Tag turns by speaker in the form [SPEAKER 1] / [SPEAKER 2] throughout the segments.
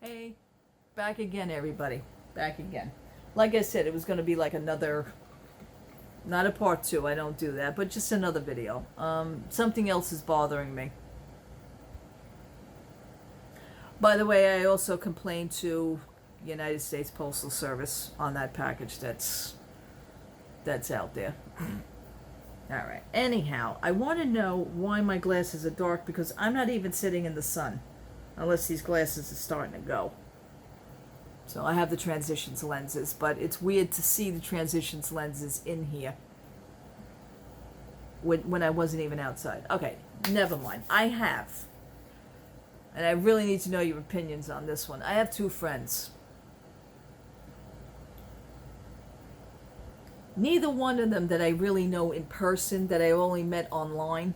[SPEAKER 1] Hey, back again, everybody. Back again. Like I said, it was going to be like another, not a part two, I don't do that, but just another video. Something else is bothering me. By the way, I also complained to United States Postal Service on that package that's out there. All right. Anyhow, I want to know why my glasses are dark because I'm not even sitting in the sun unless these glasses are starting to go. So I have the transitions lenses, but it's weird to see the transitions lenses in here when I wasn't even outside. Okay, never mind. I have, and I really need to know your opinions on this one. I have two friends. Neither one of them that I really know in person, that I only met online.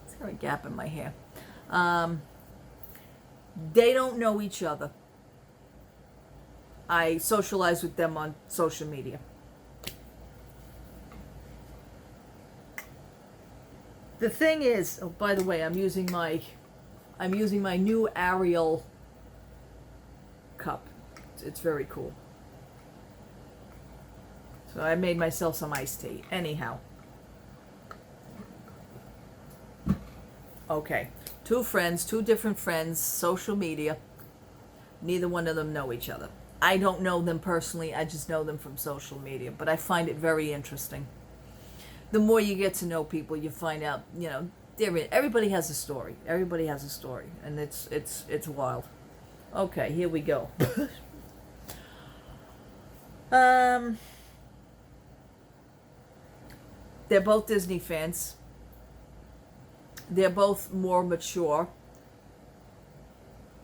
[SPEAKER 1] Is there a gap in my hair? They don't know each other. I socialize with them on social media. The thing is, oh, by the way, I'm using my new Ariel cup. It's very cool. So I made myself some iced tea. Anyhow. Okay. Two friends, two different friends, social media. Neither one of them know each other. I don't know them personally, I just know them from social media, but I find it very interesting. The more you get to know people, you find out, everybody has a story. Everybody has a story, and it's wild. Okay, here we go. They're both Disney fans. They're both more mature.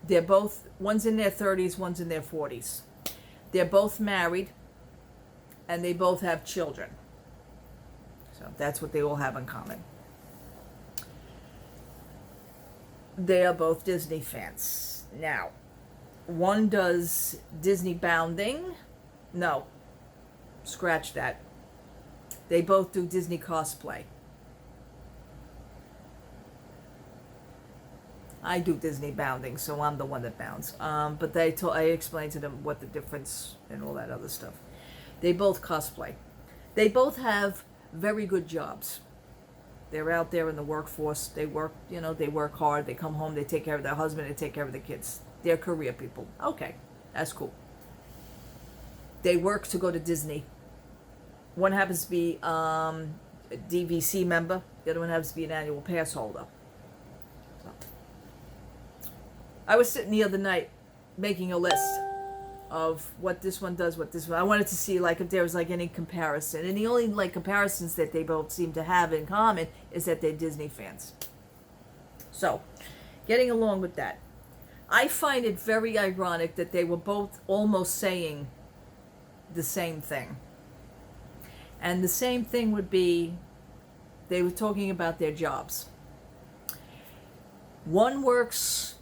[SPEAKER 1] They're both, one's in their 30s, one's in their 40s. They're both married, and they both have children. So that's what they all have in common. They are both Disney fans. Now, one does Disney bounding. No, scratch that. They both do Disney cosplay. I do Disney bounding, so I'm the one that bounds. But I explained to them what the difference and all that other stuff. They both cosplay. They both have very good jobs. They're out there in the workforce. They work, they work hard. They come home. They take care of their husband. They take care of the kids. They're career people. Okay, that's cool. They work to go to Disney. One happens to be a DVC member. The other one happens to be an annual pass holder. I was sitting the other night making a list of what this one does, what this one. I wanted to see if there was any comparison. And the only comparisons that they both seem to have in common is that they're Disney fans. So, getting along with that. I find it very ironic that they were both almost saying the same thing. And the same thing would be, they were talking about their jobs. One works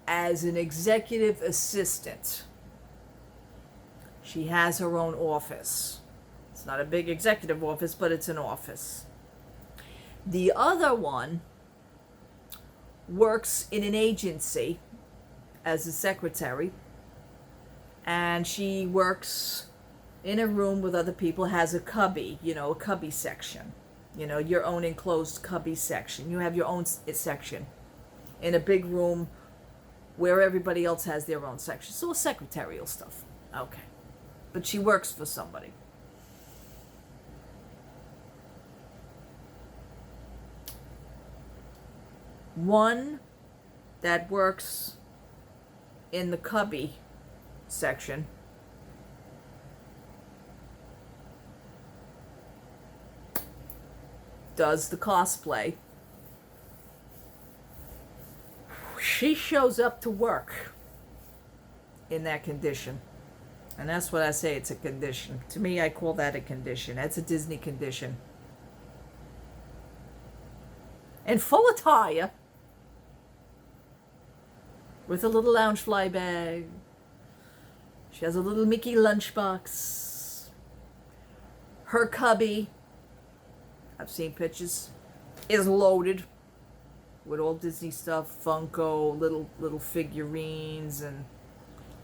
[SPEAKER 1] as an executive assistant. She has her own office. It's not a big executive office, but it's an office. The other one works in an agency as a secretary, and she works in a room with other people, has a cubby, a cubby section. Your own enclosed cubby section. You have your own section in a big room where everybody else has their own section. So secretarial stuff. Okay. But she works for somebody. One that works in the cubby section does the cosplay. She shows up to work in that condition. And that's what I say, it's a condition. To me, I call that a condition. That's a Disney condition. In full attire, with a little Loungefly bag. She has a little Mickey lunchbox. Her cubby, I've seen pictures, is loaded. with all Disney stuff, Funko, little figurines and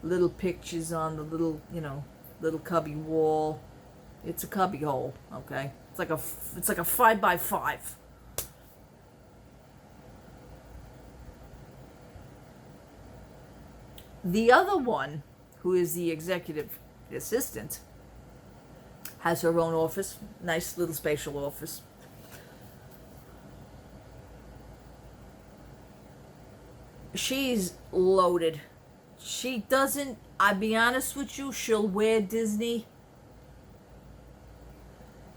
[SPEAKER 1] little pictures on the little cubby wall. It's a cubby hole, okay? It's like a 5x5. The other one, who is the executive assistant, has her own office, nice little spatial office. She's loaded. She doesn't, I'll be honest with you, she'll wear Disney.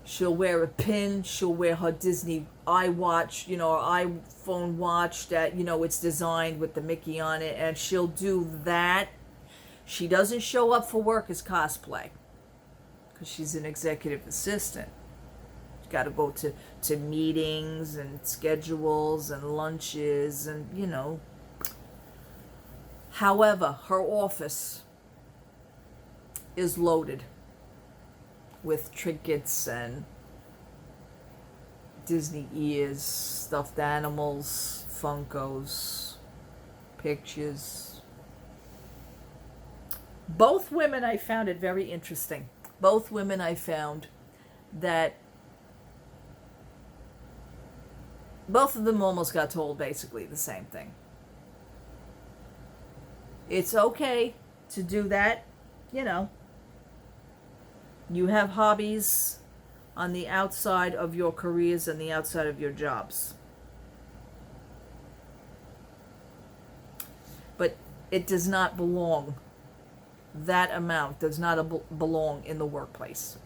[SPEAKER 1] She'll wear a pin. She'll wear her Disney iWatch, her iPhone watch that, it's designed with the Mickey on it. And she'll do that. She doesn't show up for work as cosplay because she's an executive assistant. She's got to go to meetings and schedules and lunches and. However, her office is loaded with trinkets and Disney ears, stuffed animals, Funkos, pictures. Both women, I found it very interesting. Both women, I found that both of them almost got told basically the same thing. It's okay to do that, You have hobbies on the outside of your careers and the outside of your jobs. But it does not belong. That amount does not belong in the workplace.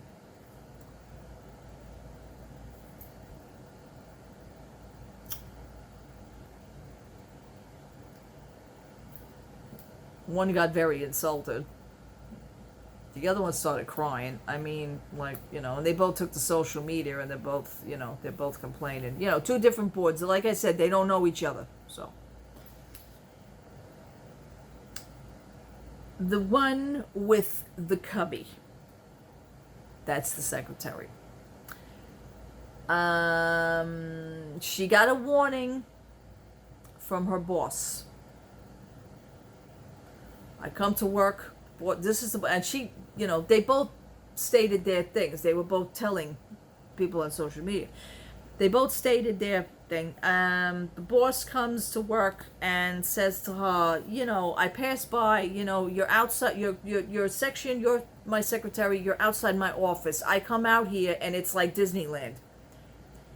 [SPEAKER 1] One got very insulted. The other one started crying. I mean, and they both took to social media and they're both complaining. Two different boards. Like I said, they don't know each other. So. The one with the cubby. That's the secretary. She got a warning from her boss. I come to work. And she, they both stated their things. They were both telling people on social media. They both stated their thing. The boss comes to work and says to her, I pass by, you're outside, your section, you're my secretary, you're outside my office. I come out here and it's like Disneyland.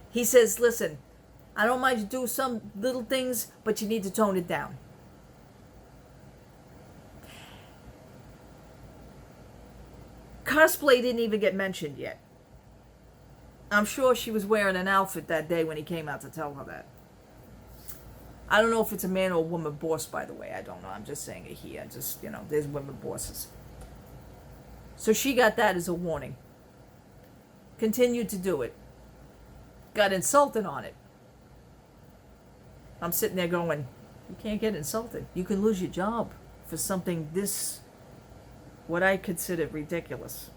[SPEAKER 1] He says, listen, I don't mind you do some little things, but you need to tone it down. Cosplay didn't even get mentioned yet. I'm sure she was wearing an outfit that day when he came out to tell her that. I don't know if it's a man or a woman boss, by the way. I don't know. I'm just saying it here. There's women bosses. So she got that as a warning. Continued to do it. Got insulted on it. I'm sitting there going, you can't get insulted. You can lose your job for something this, what I consider ridiculous.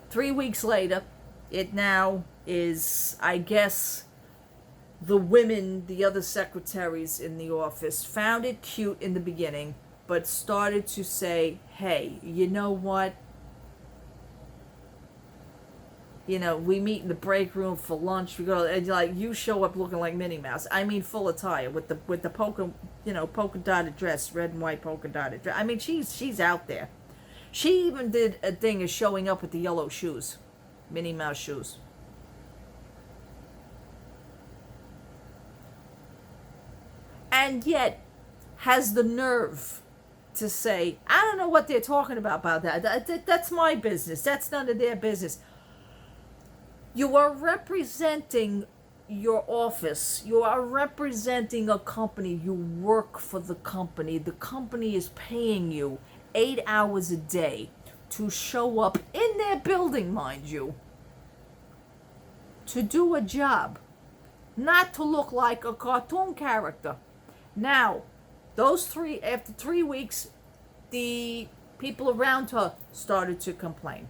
[SPEAKER 1] 3 weeks later, it now is, I guess, the women, the other secretaries in the office, found it cute in the beginning, but started to say, hey, you know what? We meet in the break room for lunch. We go, and you show up looking like Minnie Mouse. I mean, full attire with the polka dotted dress, red and white polka dotted dress. I mean, she's out there. She even did a thing of showing up with the yellow shoes, Minnie Mouse shoes. And yet has the nerve to say, I don't know what they're talking about that. That's my business. That's none of their business. You are representing your office. You are representing a company. You work for the company. The company is paying you 8 hours a day to show up in their building, mind you, to do a job, not to look like a cartoon character. Now, after 3 weeks, the people around her started to complain.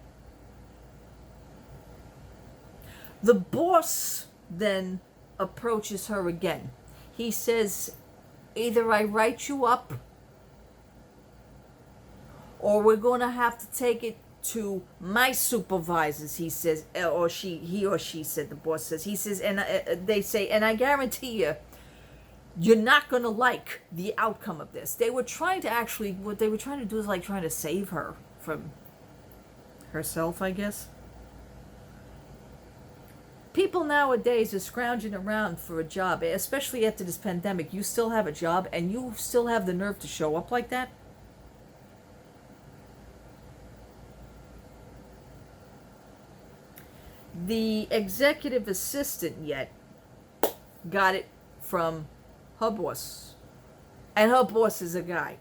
[SPEAKER 1] The boss then approaches her again. He says, either I write you up, or we're going to have to take it to my supervisors, he says, he or she said, the boss says. He says, and they say, and I guarantee you're not going to like the outcome of this. They were trying to actually, what they were trying to do is like trying to save her from herself, I guess. People nowadays are scrounging around for a job, especially after this pandemic. You still have a job and you still have the nerve to show up like that? The executive assistant yet got it from her boss. And her boss is a guy.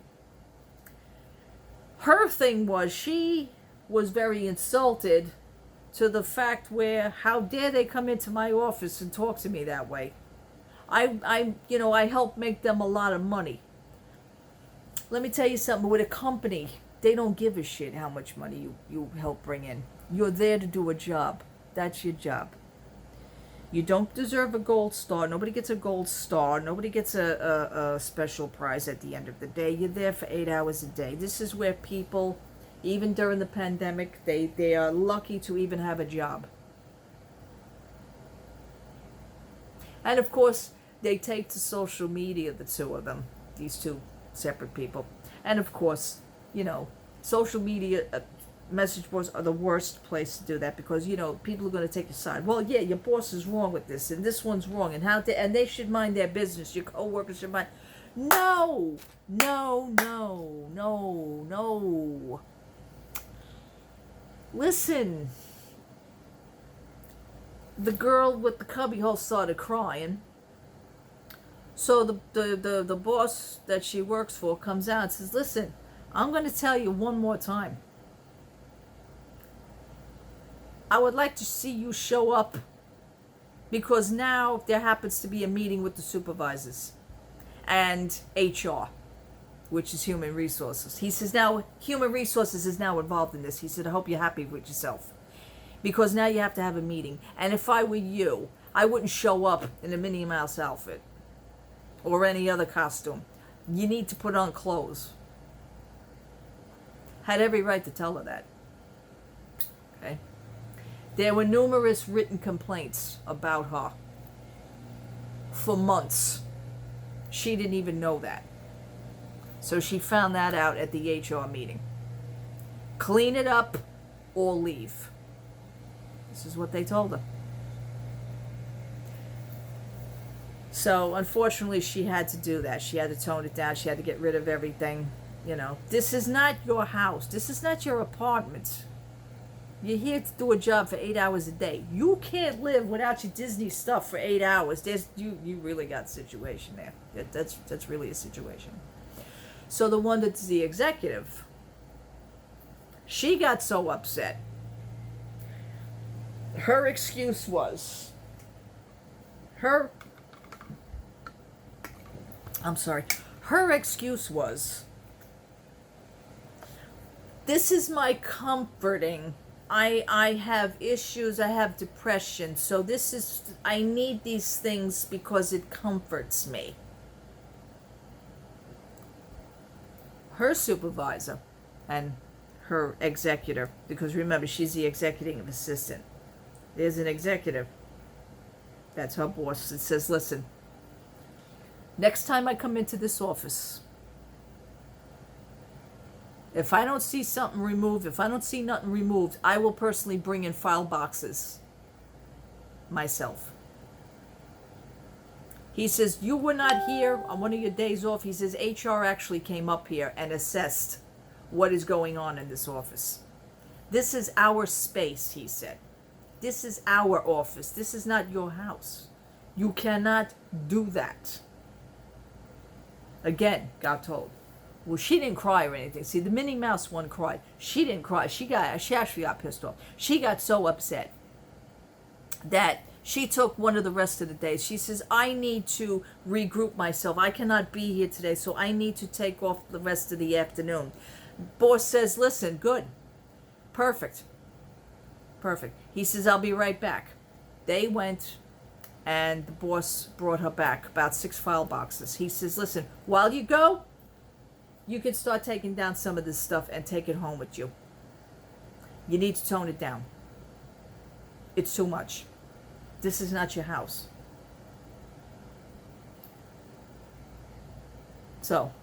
[SPEAKER 1] Her thing was, she was very insulted to the fact where, how dare they come into my office and talk to me that way? I help make them a lot of money. Let me tell you something, with a company, they don't give a shit how much money you help bring in. You're there to do a job. That's your job. You don't deserve a gold star. Nobody gets a gold star. Nobody gets a special prize at the end of the day. You're there for 8 hours a day. This is where people, even during the pandemic, they are lucky to even have a job. And of course, they take to social media, the two of them, these two separate people. And of course, social media message boards are the worst place to do that, because people are going to take your side. Well, yeah, your boss is wrong with this, and this one's wrong, and and they should mind their business. Your coworkers should mind. No. Listen. The girl with the cubbyhole started crying. So the boss that she works for comes out and says, listen, I'm going to tell you one more time. I would like to see you show up, because now there happens to be a meeting with the supervisors and HR, which is human resources. He says now human resources is now involved in this. He said, I hope you're happy with yourself, because now you have to have a meeting. And if I were you, I wouldn't show up in a Minnie Mouse outfit or any other costume. You need to put on clothes. Had every right to tell her that. Okay. There were numerous written complaints about her for months. She didn't even know that. So she found that out at the HR meeting. Clean it up or leave. This is what they told her. So unfortunately, she had to do that. She had to tone it down. She had to get rid of everything. This is not your house. This is not your apartment. You're here to do a job for 8 hours a day. You can't live without your Disney stuff for 8 hours. You really got a situation there. That's really a situation. So the one that's the executive, she got so upset. Her excuse was, her excuse was, this is my comforting. I have issues, I have depression, so I need these things because it comforts me. Her supervisor and her executor, because remember, she's the executive assistant. There's an executive. That's her boss. That says, listen, next time I come into this office, if I don't see something removed, if I don't see nothing removed, I will personally bring in file boxes myself. He says, you were not here on one of your days off. He says, HR actually came up here and assessed what is going on in this office. This is our space, he said. This is our office. This is not your house. You cannot do that. Again, got told. Well, she didn't cry or anything. See, the Minnie Mouse one cried. She didn't cry. She actually got pissed off. She got so upset that she took one of the rest of the days. She says, I need to regroup myself. I cannot be here today, so I need to take off the rest of the afternoon. Boss says, listen, good. Perfect. He says, I'll be right back. They went, and the boss brought her back about 6 file boxes. He says, listen, while you go, you can start taking down some of this stuff and take it home with you. You need to tone it down. It's too much. This is not your house. So,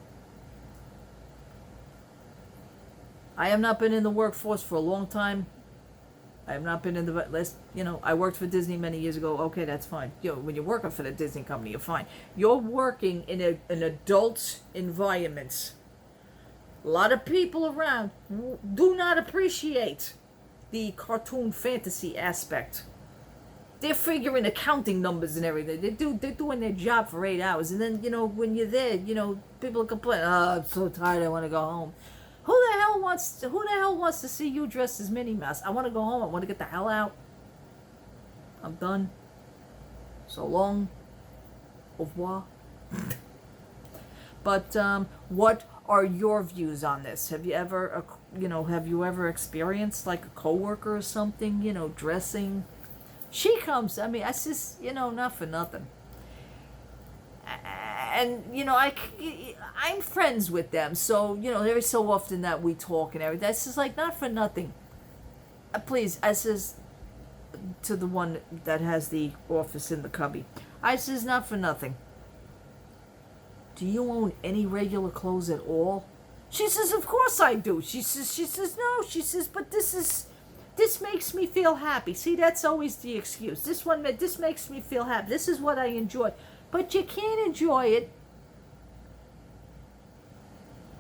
[SPEAKER 1] I have not been in the workforce for a long time. I have not been in the last, I worked for Disney many years ago. Okay, that's fine. When you're working for the Disney company, you're fine. You're working in an adult environment. A lot of people around do not appreciate the cartoon fantasy aspect. They're figuring accounting numbers and everything. They're doing their job for 8 hours. And then, when you're there, people complain, oh, I'm so tired, I want to go home. Who the hell wants to see you dressed as Minnie Mouse? I want to go home. I want to get the hell out. I'm done. So long. Au revoir. But what are your views on this? Have you ever experienced like a coworker or something, dressing? She comes, I says, not for nothing. And, I'm friends with them. So, every so often that we talk and everything. I says, like, not for nothing. Please, I says to the one that has the office in the cubby. I says, not for nothing. Do you own any regular clothes at all? She says, of course I do. She says, no. She says, but this makes me feel happy. See, that's always the excuse. This makes me feel happy. This is what I enjoy. But you can't enjoy it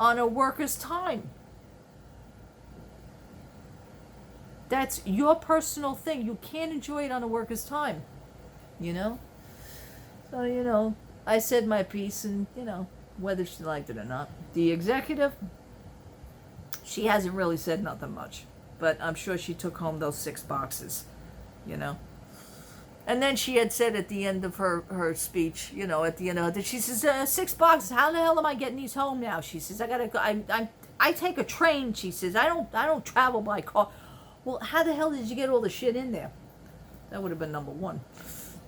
[SPEAKER 1] on a worker's time. That's your personal thing. You can't enjoy it on a worker's time. So, I said my piece, and, whether she liked it or not. The executive, she hasn't really said nothing much. But I'm sure she took home those 6 boxes, And then she had said at the end of her speech, at the end of her, she says, 6 boxes, how the hell am I getting these home now? She says, I gotta go, I take a train, she says, I don't travel by car. Well, how the hell did you get all the shit in there? That would have been number one.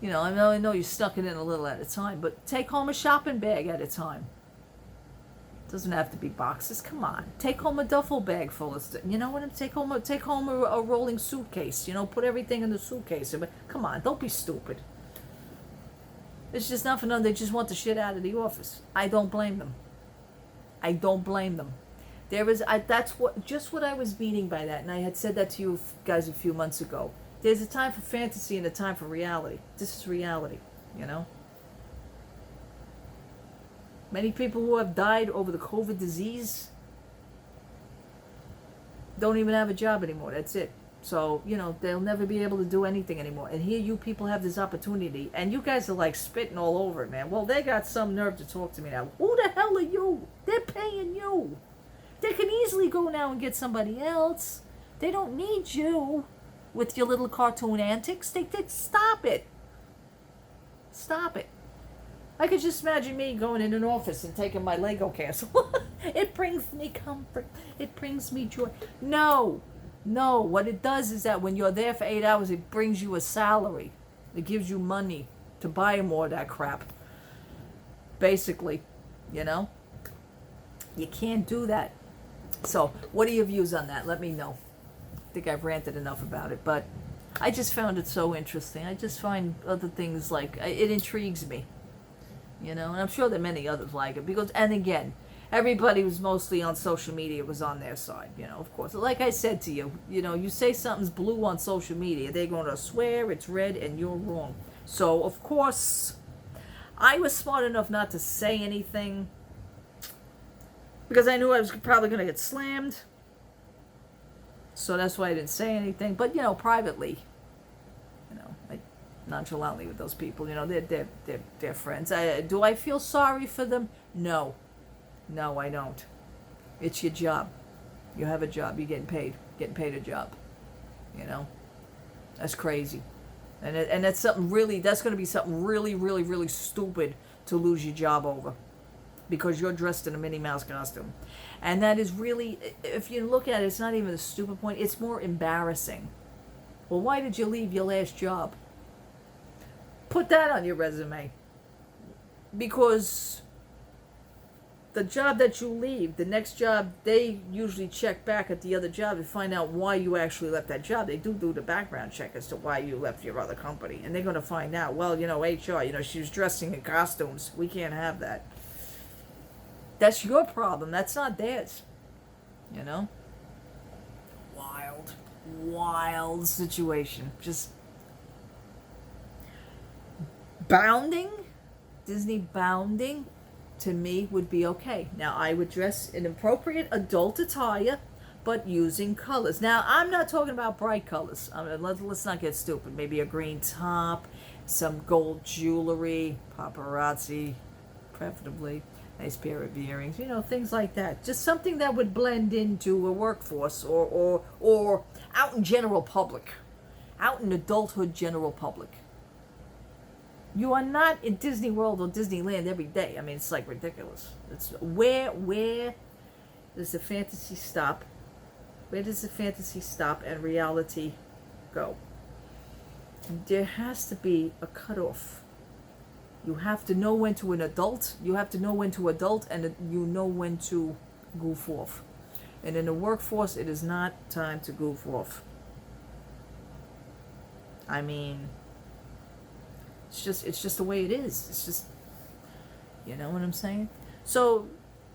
[SPEAKER 1] I know you stuck it in a little at a time, but take home a shopping bag at a time. Doesn't have to be boxes. Come on, take home a duffel bag full of stuff. You know what? Take home a rolling suitcase. Put everything in the suitcase. But come on, don't be stupid. It's just not for nothing. They just want the shit out of the office. I don't blame them. That's what I was meaning by that, and I had said that to you guys a few months ago. There's a time for fantasy and a time for reality. This is reality. Many people who have died over the COVID disease don't even have a job anymore. That's it. So, they'll never be able to do anything anymore. And here you people have this opportunity. And you guys are like spitting all over it, man. Well, they got some nerve to talk to me now. Who the hell are you? They're paying you. They can easily go now and get somebody else. They don't need you with your little cartoon antics. They stop it. Stop it. I could just imagine me going in an office and taking my Lego castle. It brings me comfort. It brings me joy. No. What it does is that when you're there for 8 hours, it brings you a salary. It gives you money to buy more of that crap. Basically, You can't do that. So, what are your views on that? Let me know. I think I've ranted enough about it, but I just found it so interesting. I just find other things it intrigues me. And I'm sure that many others like it and again, everybody was mostly on social media was on their side, of course. Like I said to you, you say something's blue on social media, they're going to swear it's red and you're wrong. So, of course, I was smart enough not to say anything because I knew I was probably going to get slammed. So that's why I didn't say anything. But, privately, I nonchalantly with those people. They're friends. Do I feel sorry for them? No, I don't. It's your job. You have a job. You're getting paid a job. That's crazy, and that's something really. That's going to be something really, really, really stupid to lose your job over, because you're dressed in a Minnie Mouse costume, and that is really. If you look at it, it's not even a stupid point. It's more embarrassing. Well, why did you leave your last job? Put that on your resume. Because the job that you leave, the next job, they usually check back at the other job to find out why you actually left that job. They do the background check as to why you left your other company. And they're going to find out, well, HR, she was dressing in costumes. We can't have that. That's your problem. That's not theirs. Wild situation. Just bounding, Disney bounding, to me would be okay. Now, I would dress in appropriate adult attire, but using colors. Now, I'm not talking about bright colors. Let's not get stupid. Maybe a green top, some gold jewelry, paparazzi, preferably, nice pair of earrings, things like that. Just something that would blend into a workforce or out in general public, out in adulthood general public. You are not in Disney World or Disneyland every day. I mean, it's like ridiculous. It's where does the fantasy stop? Where does the fantasy stop and reality go? There has to be a cutoff. You have to know when to an adult. You have to know when to adult, and you know when to goof off. And in the workforce, it is not time to goof off. I mean, it's just the way it is. It's just, you know what I'm saying? So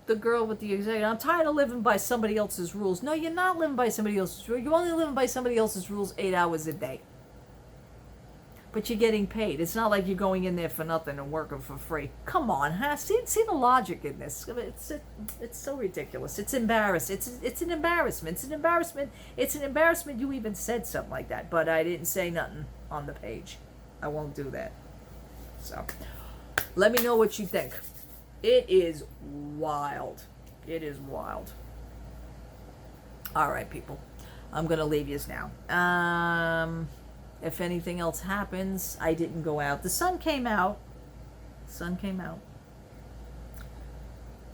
[SPEAKER 1] the girl with the executive, I'm tired of living by somebody else's rules. No, you're not living by somebody else's rules. You're only living by somebody else's rules 8 hours a day. But you're getting paid. It's not like you're going in there for nothing and working for free. Come on, huh? See the logic in this. It's so ridiculous. It's embarrassing. It's an embarrassment. It's an embarrassment. It's an embarrassment you even said something like that. But I didn't say nothing on the page. I won't do that. So, let me know what you think. It is wild. It is wild. All right, people. I'm going to leave yous now. If anything else happens, I didn't go out. The sun came out.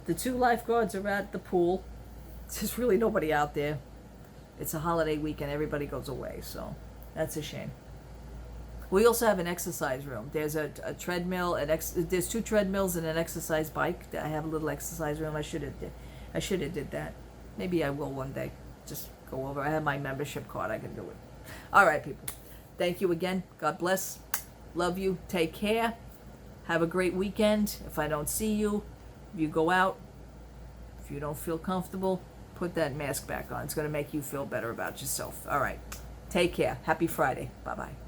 [SPEAKER 1] The 2 lifeguards are at the pool. There's really nobody out there. It's a holiday weekend. Everybody goes away, so that's a shame. We also have an exercise room. There's a treadmill. There's 2 treadmills and an exercise bike. I have a little exercise room. I should have did that. Maybe I will one day. Just go over. I have my membership card. I can do it. All right, people. Thank you again. God bless. Love you. Take care. Have a great weekend. If I don't see you, if you go out, if you don't feel comfortable, put that mask back on. It's going to make you feel better about yourself. All right. Take care. Happy Friday. Bye-bye.